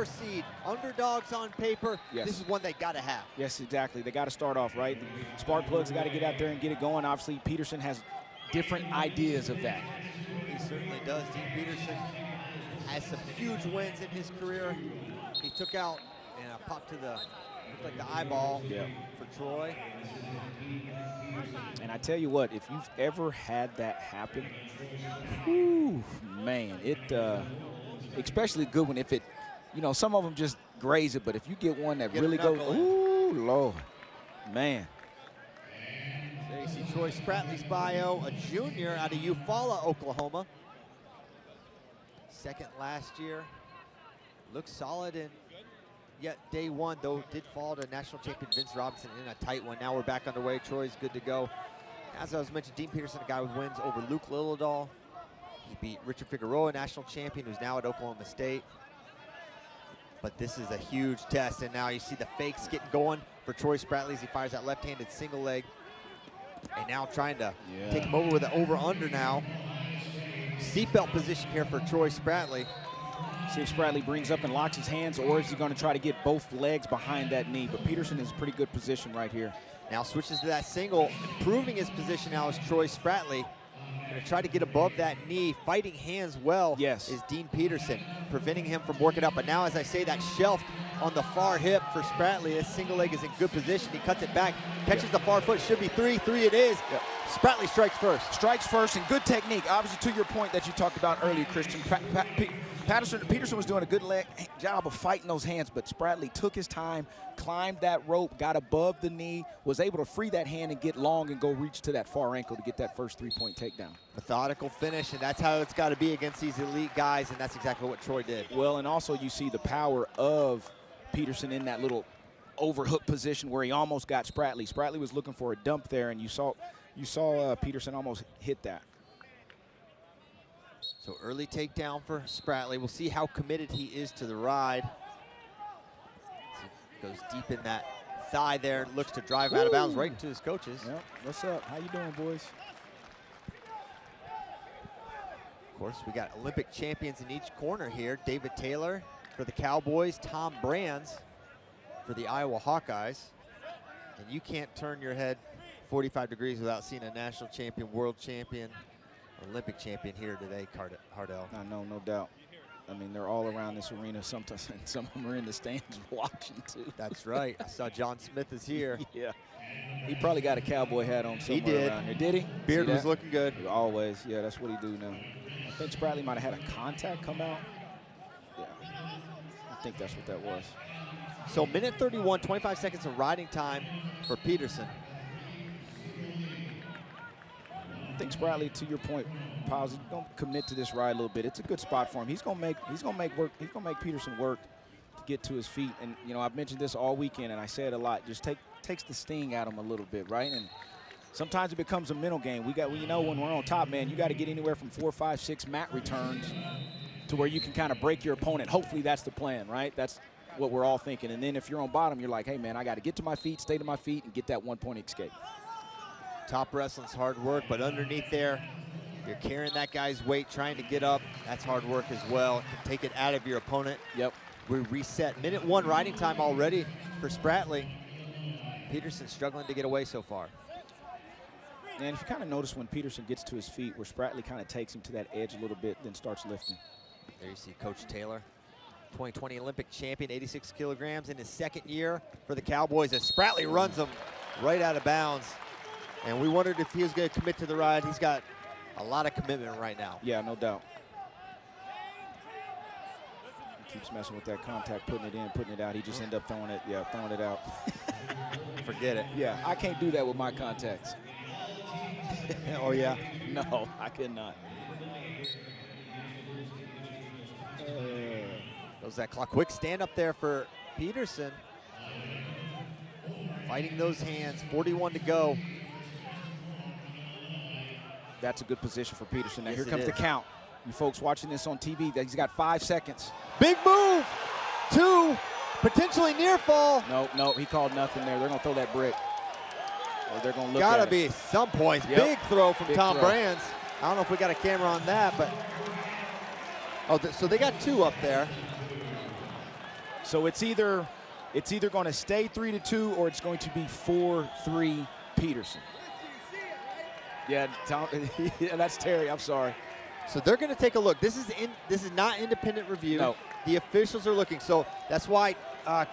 4 seed, underdogs on paper. Yes. This is one they got to have. Yes, exactly. They got to start off, right? Spark plugs got to get out there and get it going. Obviously, Peterson has different ideas of that. He certainly does. Dean Peterson has some huge wins in his career. He took out and popped to the, looked like the eyeball for Troy. And I tell you what, if you've ever had that happen, whew, man, it, especially a good one if it, you know, some of them just graze it, but if you get one that really goes, ooh, Lord, man. There you see Troy Spratley's bio, a junior out of Eufaula, Oklahoma. Second last year. Looks solid in yet day one, though did fall to national champion Vince Robinson in a tight one. Now we're back underway. Troy's good to go. As I was mentioning, Dean Peterson, a guy with wins over Luke Lillidahl. He beat Richard Figueroa, national champion, who's now at Oklahoma State. But this is a huge test, and now you see the fakes getting going for Troy Spratley as he fires that left-handed single leg. And now trying to take him over with an over-under now. Seatbelt position here for Troy Spratley. See if Spratley brings up and locks his hands, or is he going to try to get both legs behind that knee? But Peterson is in pretty good position right here. Now switches to that single, improving his position now is Troy Spratley. Going to try to get above that knee, fighting hands well is Dean Peterson, preventing him from working up. But now, as I say, that shelf on the far hip for Spratley. His single leg is in good position. He cuts it back, catches the far foot, should be three it is. Spratley strikes first. Strikes first, and good technique. Obviously, to your point that you talked about earlier, Christian, Peterson was doing a good job of fighting those hands, but Spratley took his time, climbed that rope, got above the knee, was able to free that hand and get long and go reach to that far ankle to get that first three-point takedown. Methodical finish, and that's how it's got to be against these elite guys, and that's exactly what Troy did. Well, and also you see the power of Peterson in that little overhook position where he almost got Spratley. Spratley was looking for a dump there, and you saw Peterson almost hit that. So early takedown for Spratley. We'll see how committed he is to the ride. Goes deep in that thigh there and looks to drive out of bounds right into his coaches. Yep. What's up? How you doing, boys? Of course, we got Olympic champions in each corner here. David Taylor for the Cowboys, Tom Brands for the Iowa Hawkeyes. And you can't turn your head 45 degrees without seeing a national champion, world champion, Olympic champion here today, Hardell. I know, no doubt. I mean, they're all around this arena. Sometimes some of them are in the stands watching, too. That's right. I saw John Smith is here. Yeah. He probably got a cowboy hat on somewhere around there. Did he? Beard was looking good. Always. Yeah, that's what he do now. I think Spratley might have had a contact come out. Yeah. I think that's what that was. So minute 31, 25 seconds of riding time for Peterson. I think Spratley, to your point, Piles, he's gonna commit to this ride a little bit. It's a good spot for him. He's gonna make Peterson work to get to his feet. And you know, I've mentioned this all weekend, and I say it a lot. Just takes the sting out of him a little bit, right? And sometimes it becomes a mental game. You know, when we're on top, man, you got to get anywhere from 4, 5, 6 mat returns to where you can kind of break your opponent. Hopefully, that's the plan, right? That's what we're all thinking. And then if you're on bottom, you're like, hey, man, I got to get to my feet, stay to my feet, and get that one-point escape. Top wrestling's hard work, but underneath there, you're carrying that guy's weight, trying to get up. That's hard work as well. Can take it out of your opponent. Yep. We reset. Minute 1 riding time already for Spratley. Peterson struggling to get away so far. And if you kind of notice when Peterson gets to his feet, where Spratley kind of takes him to that edge a little bit, then starts lifting. There you see Coach Taylor, 2020 Olympic champion, 86 kilograms in his second year for the Cowboys, as Spratley runs him right out of bounds. And we wondered if he was going to commit to the ride. He's got a lot of commitment right now. Yeah, no doubt. He keeps messing with that contact, putting it in, putting it out. He just end up throwing it out. Forget it. Yeah, I can't do that with my contacts. Oh, yeah? No, I cannot. Goes that clock. Quick stand up there for Peterson. Fighting those hands, 41 to go. That's a good position for Peterson. Now Yes, here comes the count. You folks watching this on TV, he's got 5 seconds. Big move. 2, potentially near fall. No, he called nothing there. They're going to throw that brick. Or they're going to look Gotta at be it. some points. Yep. Big throw from Big Tom throw. Brands. I don't know if we got a camera on that, but. Oh, so they got 2 up there. So it's either going to stay 3-2 or it's going to be 4-3 Peterson. Yeah, Tom, yeah, that's Terry. I'm sorry. So they're going to take a look. This is not independent review. No. The officials are looking. So that's why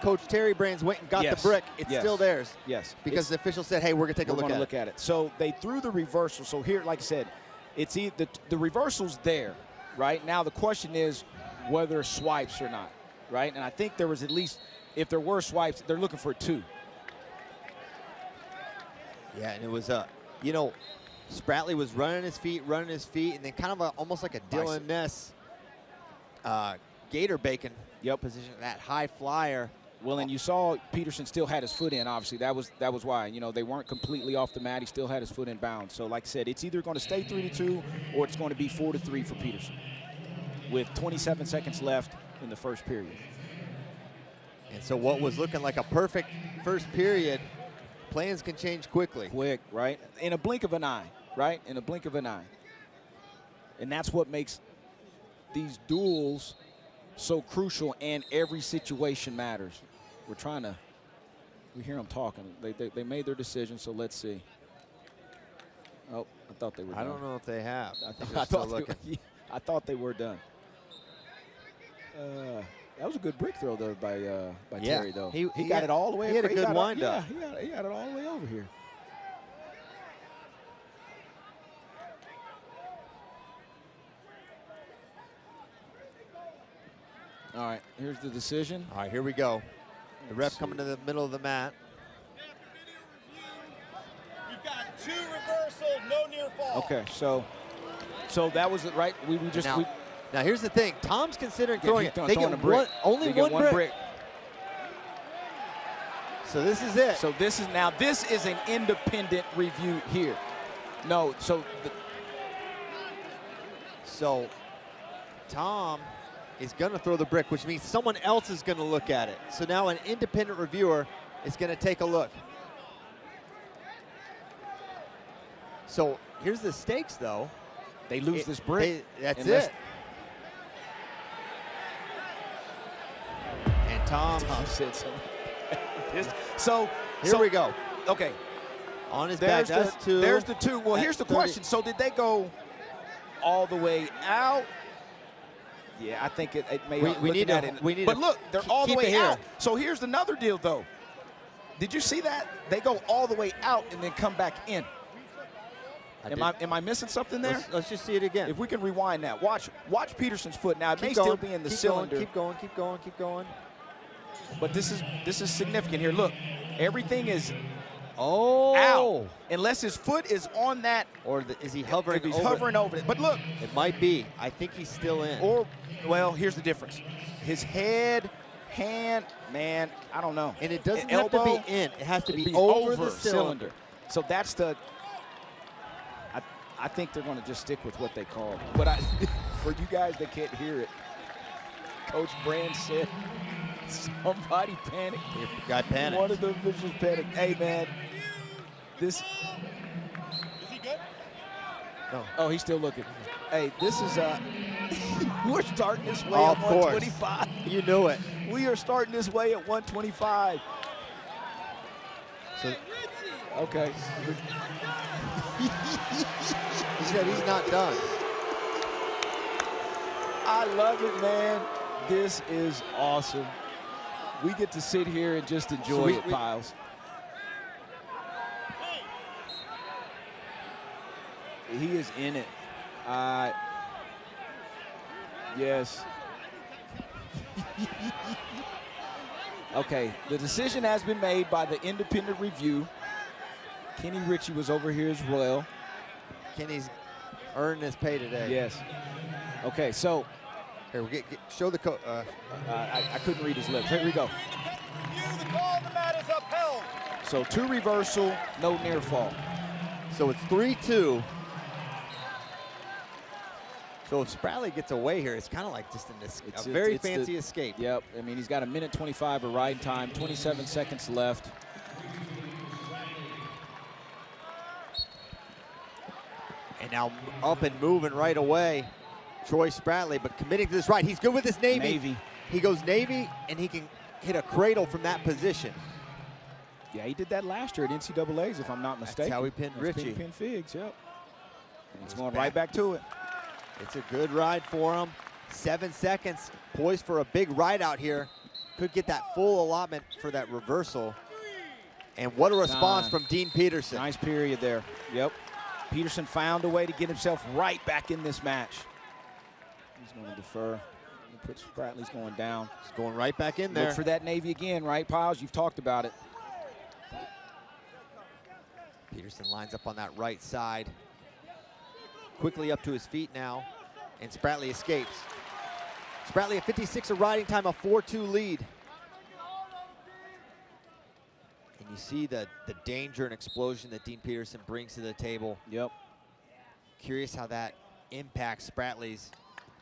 Coach Terry Brands went and got the brick. It's still theirs. Yes. Because the official said, hey, we're going to take a look at it. So they threw the reversal. So here, like I said, it's either the reversal's there, right? Now the question is whether swipes or not, right? And I think there was at least, if there were swipes, they're looking for 2. Yeah, and it was, you know, Spratley was running his feet, and then kind of almost like a Dylan Ness gator bacon position, that high flyer. Well, and you saw Peterson still had his foot in, obviously. That was why. You know, they weren't completely off the mat. He still had his foot in bounds. So, like I said, it's either going to stay 3-2 or it's going to be 4-3 for Peterson with 27 seconds left in the first period. And so what was looking like a perfect first period, plans can change quickly. Quick, right? In a blink of an eye, right? In a blink of an eye. And that's what makes these duels so crucial, and every situation matters. We hear them talking. They made their decision, so let's see. Oh, I thought they were done. I don't know if they have. I think they're still looking. I thought they were done. That was a good brick throw, though, by Terry, though. He got it all the way. He had a good wind-up. Yeah, he got it all the way over here. All right, here's the decision. All right, here we go. The ref coming to the middle of the mat. You've got 2 reversals, no near fall. Okay, so that was it, right? We just now here's the thing. Tom's considering throwing it. They get only one one brick. brick. So this is it. So this is an independent review here. No, so Tom is going to throw the brick, which means someone else is going to look at it. So now an independent reviewer is going to take a look. So here's the stakes, though. They lose this brick. That's it. And Tom said something. Here we go. Okay. On his back, that's 2. There's the 2. Well, here's the question. So did they go all the way out? Yeah, I think it may. We need to. But look, they're all the way out. So here's another deal, though. Did you see that? They go all the way out and then come back in. Am I missing something there? Let's just see it again. If we can rewind that. Watch Peterson's foot. Now, it may still be in the cylinder. Keep going. But this is significant here. Look, everything is out. Unless his foot is on that. Or is he hovering over? If he's hovering over it. But look. It might be. I think he's still in. Or, well, here's the difference. His head, hand, man, I don't know. And it doesn't have to be in. It has to be over the cylinder. So that's the. I think they're going to just stick with what they call. But for you guys that can't hear it, Coach Brand said somebody panicked. The guy panicked. One of the officials panicked. Hey, man, this. Is he good? No. Oh, he's still looking. Hey, this is we're starting this way at 125. You knew it. We are starting this way at 125. So, okay. He said he's not done. I love it, man. This is awesome. We get to sit here and just enjoy it, Piles. He is in it. Yes. Okay, the decision has been made by the independent review. Kenny Ritchie was over here as well. Kenny's earned his pay today. Yes. Okay, so. Here, show the code. I couldn't read his lips. Here we go. The call on the mat is upheld. So 2 reversal, no near fall. So it's 3-2. So if Spratley gets away here, it's kind of like just a very fancy escape. Yep. I mean, he's got 1:25 of ride time, 27 seconds left. And now up and moving right away, Troy Spratley, but committing to this right. He's good with his Navy. He goes Navy, and he can hit a cradle from that position. Yeah, he did that last year at NCAAs, if I'm not mistaken. That's how he pinned Richie. Pinned Figs, yep. And he's going right back to it. It's a good ride for him. 7 seconds, poised for a big ride out here. Could get that full allotment for that reversal. And what a response from Dean Peterson. Nice period there. Yep. Peterson found a way to get himself right back in this match. He's going to defer. Spratley's going down. He's going right back in there. Look for that Navy again, right, Piles? You've talked about it. Peterson lines up on that right side. Quickly up to his feet now, and Spratley escapes. Spratley at 56 of riding time, a 4-2 lead. And you see the danger and explosion that Dean Peterson brings to the table. Yep. Curious how that impacts Spratley's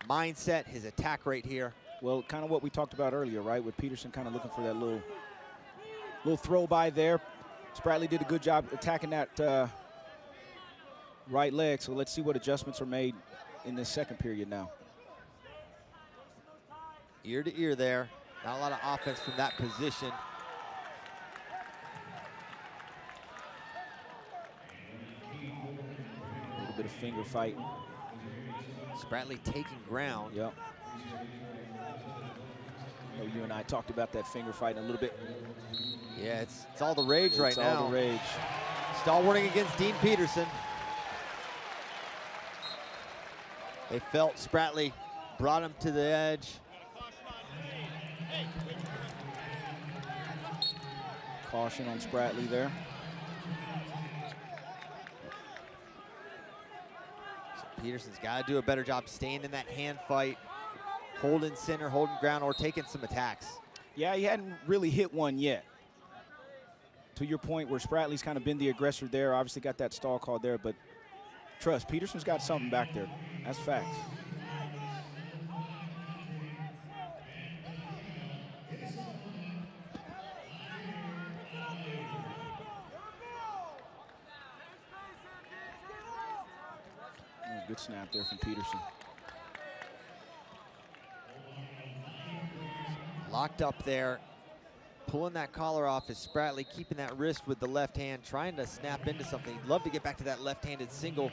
mindset, his attack rate here. Well, kind of what we talked about earlier, right? With Peterson kind of looking for that little throw by there. Spratley did a good job attacking that right leg, so let's see what adjustments are made in this second period now. Ear to ear there. Not a lot of offense from that position. A little bit of finger fight. Spratley taking ground. Yep. I know you and I talked about that finger fight a little bit. Yeah, it's all the rage right now. It's all the rage. Stall warning against Dean Peterson. They felt Spratley brought him to the edge. Caution on Spratley there. So Peterson's got to do a better job staying in that hand fight, holding center, holding ground, or taking some attacks. Yeah, he hadn't really hit one yet. To your point where Spratley's kind of been the aggressor there, obviously got that stall call there, but trust, Peterson's got something back there. That's facts. Oh, good snap there from Peterson. Locked up there, pulling that collar off is Spratley, keeping that wrist with the left hand, trying to snap into something. He'd love to get back to that left-handed single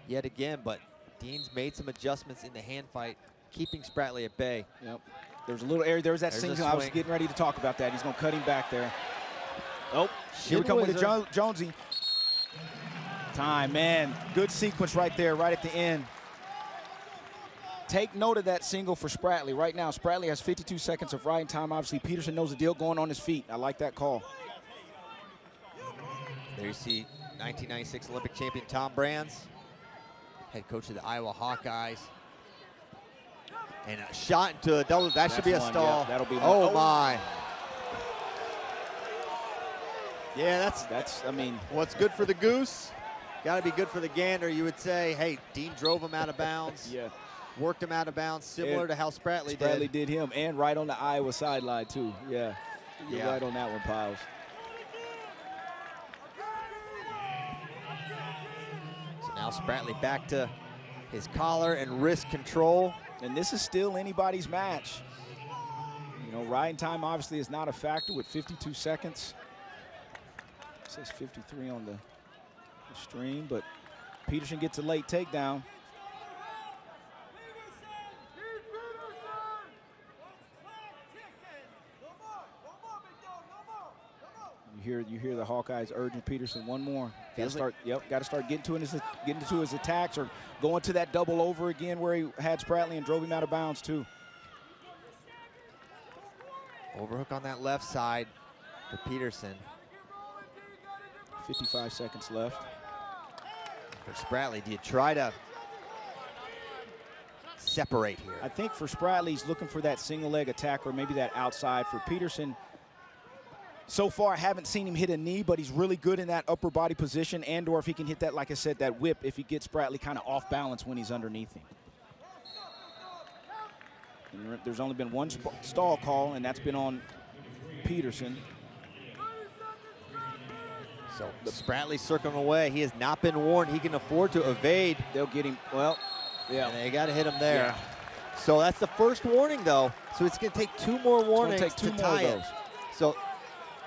yet again, but Dean's made some adjustments in the hand fight, keeping Spratley at bay. Yep. There's a little area. There's that single. I was getting ready to talk about that. He's going to cut him back there. Oh, here we come with the Jonesy. Time, man. Good sequence right there, right at the end. Take note of that single for Spratley. Right now, Spratley has 52 seconds of riding time. Obviously, Peterson knows the deal going on his feet. I like that call. There you see 1996 Olympic champion Tom Brands, head coach of the Iowa Hawkeyes. And a shot into a double. That should be a stall. Yeah, that'll be oh, my. Yeah, that's, I mean, what's good for the goose, got to be good for the gander. You would say, hey, Dean drove him out of bounds. Yeah. Worked him out of bounds, similar to how Spratley did. Spratley did him, and right on the Iowa sideline, too. Yeah, you're right on that one, Piles. So now Spratley back to his collar and wrist control. And this is still anybody's match. You know, riding time obviously is not a factor with 52 seconds. It says 53 on the stream, but Peterson gets a late takedown. You hear the Hawkeyes urging Peterson one more. Got to start getting to his attacks or going to that double over again where he had Spratley and drove him out of bounds too. Overhook on that left side for Peterson. 55 seconds left. For Spratley, do you try to separate here? I think for Spratley, he's looking for that single leg attack or maybe that outside. For Peterson, so far, I haven't seen him hit a knee, but he's really good in that upper body position, and or if he can hit that, like I said, that whip, if he gets Spratley kind of off balance when he's underneath him. And there's only been one stall call, and that's been on Peterson. So Spratley circling away. He has not been warned. He can afford to evade. They'll get him, well, yeah. And they got to hit him there. Yeah. So that's the first warning, though. So it's going to take 2 more warnings to tie it. those. So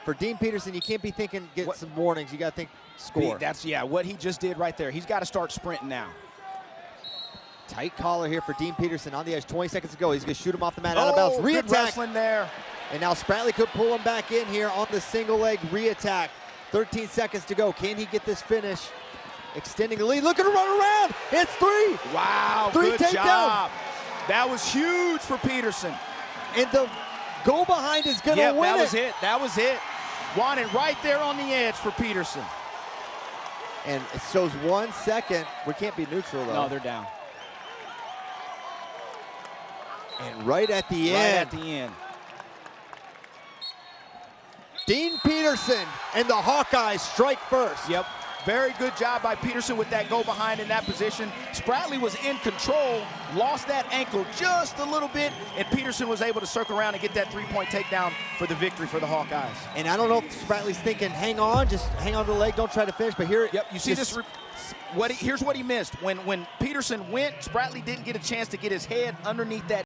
for Dean Peterson, you can't be thinking get some warnings. You got to think score. That's what he just did right there. He's got to start sprinting now. Tight collar here for Dean Peterson on the edge. 20 seconds to go. He's going to shoot him off the mat out of bounds. Good Re-attack. wrestling there. And now Spratley could pull him back in here on the single leg re-attack. 13 seconds to go. Can he get this finish? Extending the lead. Look at him run around. It's 3. Wow, 3 good takedown. job. That was huge for Peterson. And the go behind is going to win that was it. That was it. Wanted right there on the edge for Peterson. And it shows 1 second. We can't be neutral, though. No, they're down. And right at the Right end. at the end. Dean Peterson and the Hawkeyes strike first. Yep. Very good job by Peterson with that go behind in that position. Spratley was in control, lost that ankle just a little bit, and Peterson was able to circle around and get that 3-point takedown for the victory for the Hawkeyes. And I don't know if Spratley's thinking, hang on, just hang on to the leg, don't try to finish. But here, Yep, you see this. Here's what he missed. When Peterson went, Spratley didn't get a chance to get his head underneath that